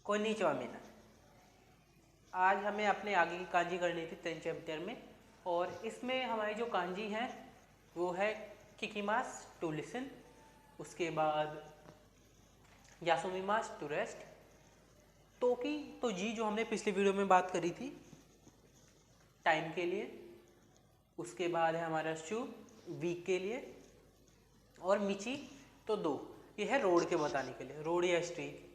Konnichiwa Meena. आज हमें अपने आगे की कांजी करनी थी 10th चैप्टर में, और इसमें हमारी जो कांजी हैं वो है किकिमास टू लिसन, उसके बाद यासुमिमास टू रेस्ट, तोकी तो जी जो हमने पिछली वीडियो में बात करी थी टाइम के लिए, उसके बाद है हमारा शू वीक के लिए, और मिची तो दो, ये है रोड के बताने के लिए, रोड या स्ट्रीट।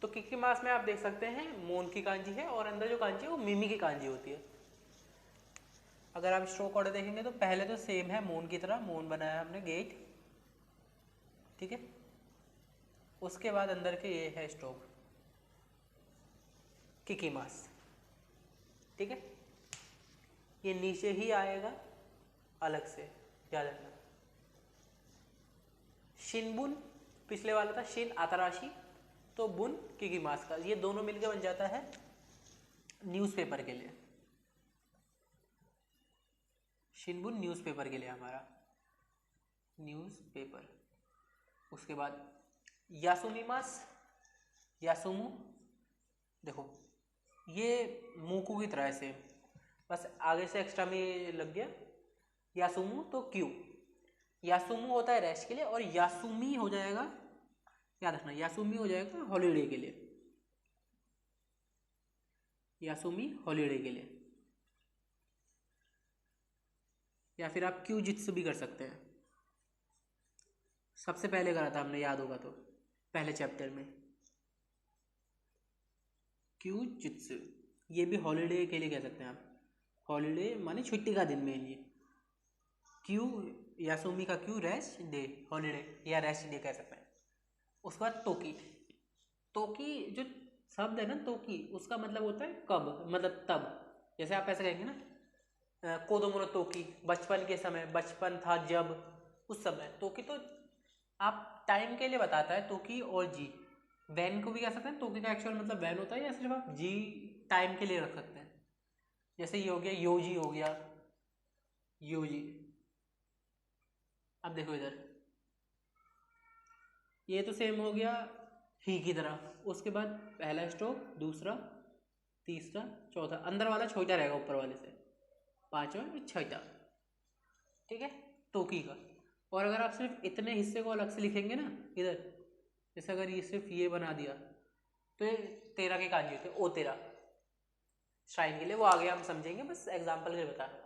तो किकिमास में आप देख सकते हैं मोन की कांजी है, और अंदर जो कांजी है वो मिमी की कांजी होती है। अगर आप स्ट्रोक ऑर्डर देखेंगे तो पहले तो सेम है मोन की तरह, मोन बनाया हमने गेट, ठीक है। उसके बाद अंदर के ये है स्ट्रोक किकिमास, ठीक है। ये नीचे ही आएगा अलग से, याद रखना। शिनबुन पिछले वाला था शिन आताराशी, तो बुन किकिमास का, ये दोनों मिलकर बन जाता है न्यूज़पेपर के लिए। शिनबुन न्यूज़पेपर के लिए हमारा न्यूज़पेपर। उसके बाद यासुमिमास, यासुमु, देखो ये मूकू की तरह है सेम, बस आगे से एक्स्ट्रा में लग गया यासुमु, तो क्यू। यासुमु होता है रेस्ट के लिए, और यासुमी हो जाएगा, याद रखना, यासुमी हो जाएगा हॉलीडे के लिए, यासुमी हॉलीडे के लिए, या फिर आप क्यू जित्सु भी कर सकते हैं। सबसे पहले करा था हमने, याद होगा तो, पहले चैप्टर में क्यू जित्सु, ये भी हॉलीडे के लिए कह सकते हैं आप, हॉलीडे माने छुट्टी का दिन में ये क्यू, यासुमी का क्यू रेस्ट डे, हॉलीडे या रेस्ट डे कह सकते हैं। उसके बाद तोकी, तोकी जो शब्द है ना तोकी, उसका मतलब होता है कब, मतलब तब। जैसे आप ऐसे कहेंगे ना कोदोमोनो तोकी, बचपन के समय, बचपन था जब, उस समय। तोकी तो आप टाइम के लिए बताता है, तोकी और जी। वैन को भी कह सकते हैं, तोकी का एक्चुअल मतलब वैन होता है, या सिर्फ आप जी टाइम के लिए रख सकते हैं। जैसे ये हो गया योजी, हो गया योजी। अब देखो इधर, ये तो सेम हो गया ही की तरह। उसके बाद पहला स्ट्रोक, दूसरा, तीसरा, चौथा, अंदर वाला छोटा रहेगा ऊपर वाले से, पांचवा छठा, ठीक है, तोकी का। और अगर आप सिर्फ इतने हिस्से को अलग से लिखेंगे ना इधर, जैसे अगर ये सिर्फ ये बना दिया तो ये 13 के कांजी होते हैं, ओ 13 श्राइन के लिए, वो आगे हम समझेंगे, बस एग्जाम्पल के लिए बता रहा था।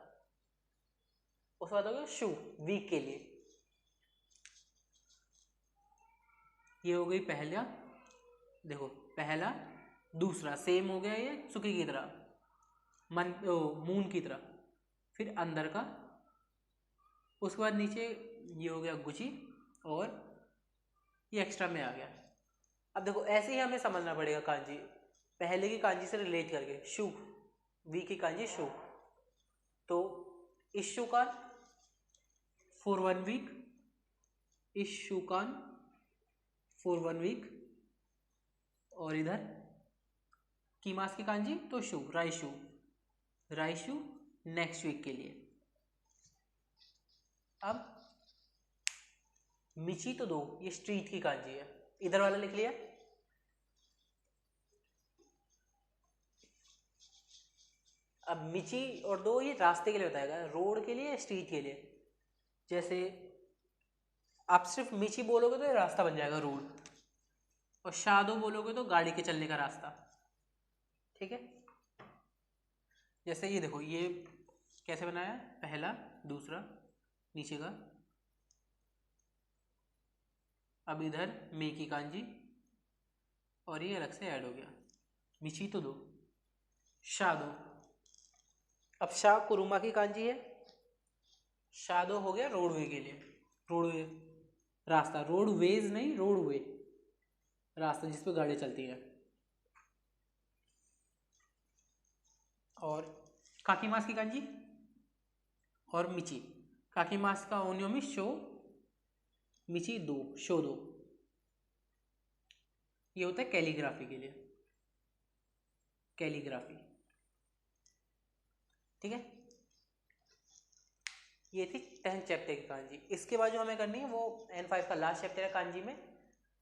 उसके बाद हो गया शू वीक के लिए, ये हो गई पहला, देखो पहला, दूसरा सेम हो गया ये सुकी की तरह, मून की तरह, फिर अंदर का, उसके बाद नीचे ये हो गया गुची, और ये एक्स्ट्रा में आ गया। अब देखो ऐसे ही हमें समझना पड़ेगा कांजी, पहले की कांजी से रिलेट करके। शू वी की कांजी शू, तो इशुकान फॉर 1 वीक, इशुकान फॉर 1 वीक, और इधर कीमास की कांजी तो शू, राइशू, राइशू नेक्स्ट वीक के लिए। अब मिची तो दो, ये स्ट्रीट की कांजी है, इधर वाला लिख लिया। अब मिची और दो ये रास्ते के लिए बताएगा, रोड के लिए, स्ट्रीट के लिए। जैसे आप सिर्फ मिची बोलोगे तो ये रास्ता बन जाएगा रोड, और शादो बोलोगे तो गाड़ी के चलने का रास्ता, ठीक है। जैसे ये देखो, ये कैसे बनाया, पहला, दूसरा, नीचे का, अब इधर मे की कांजी, और ये अलग से ऐड हो गया, मिची तो दो, शादो। अब शाह कुरुमा की कांजी है, शादो हो गया रोडवे के लिए, रोडवे रास्ता, रोडवेज नहीं, रोडवे रास्ता जिस पे गाड़ी चलती है। और काकीमास की कांजी और मिची, काकीमास का ओनियो में शो, मिची दो, शो दो, ये होता है कैलीग्राफी के लिए, कैलीग्राफी, ठीक है। ये थी 10th चैप्टर की कांजी। इसके बाद जो हमें करनी है वो N5 का लास्ट चैप्टर है कांजी में,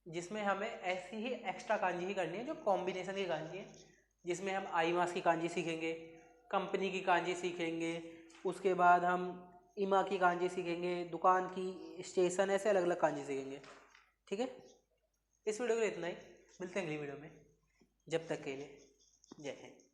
जिसमें हमें ऐसी ही एक्स्ट्रा कांजी ही करनी है जो कॉम्बिनेशन की कांजी है, जिसमें हम आई मास की कांजी सीखेंगे, कंपनी की कांजी सीखेंगे, उसके बाद हम इमा की कांजी सीखेंगे, दुकान की, स्टेशन, ऐसे अलग अलग कांजी सीखेंगे। ठीक है, इस वीडियो के लिए इतना ही, मिलते हैं अगली वीडियो में, जब तक के लिए जय हिंद।